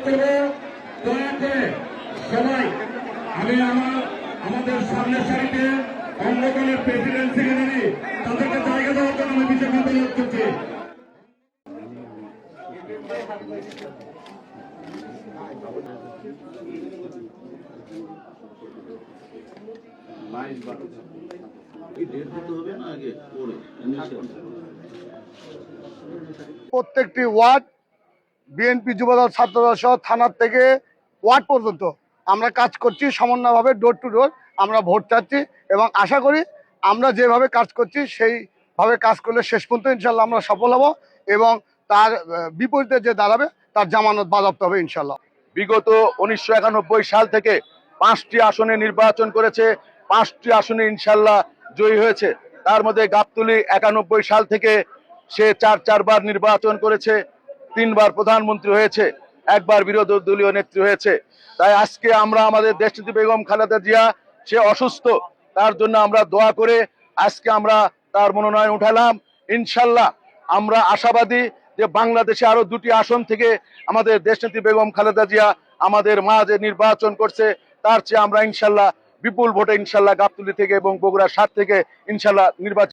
করব, দয়া করে সবাই আমি আমাদের সামনের সারিতে অঙ্গনের প্রেসিডেন্ট সেক্রেটারি তাদেরকে জায়গা দেওয়ার জন্য আমি বিশেষ অনুরোধ করছি। প্রত্যেকটি ওয়ার্ড বিএনপি যুবদল ছাত্রদল সহ থানার থেকে ওয়ার্ড পর্যন্ত আমরা কাজ করছি সমন্বয়ভাবে, ডোর টু ডোর আমরা ভোট চাচ্ছি এবং আশা করি আমরা যেভাবে কাজ করছি সেইভাবে কাজ করলে শেষ পর্যন্ত ইনশাল্লাহ আমরা সফল হব এবং তার বিপরীতে যে দাঁড়াবে তার জামানত বাজেয়াপ্ত হবে ইনশাল্লাহ। বিগত 1991 সাল থেকে 5টি আসনে নির্বাচন করেছে, 5টি আসনে ইনশাল্লাহ জয়ী হয়েছে। তার মধ্যে গাবতলী 91 সাল থেকে সে চারবার নির্বাচন করেছে, 3বার প্রধানমন্ত্রী হয়েছে, 1বার বিরোধী দলীয় নেত্রী হয়েছে। তাই আজকে আমরা আমাদের দেশনেত্রী বেগম খালেদা জিয়া সে অসুস্থ, তার জন্য আমরা দোয়া করে আজকে আমরা তার মনোনয়ন উঠালাম। ইনশাল্লাহ আমরা আশাবাদী যে বাংলাদেশে আরো 2টি আসন থেকে আমাদের দেশনেত্রী বেগম খালেদা জিয়া আমাদের মাঝে নির্বাচন করছে, তার চেয়ে আমরা ইনশাল্লাহ বিপুল ভোটে ইনশাল্লাহ গাবতলী থেকে এবং বগুড়া 7 থেকে ইনশাল্লাহ নির্বাচন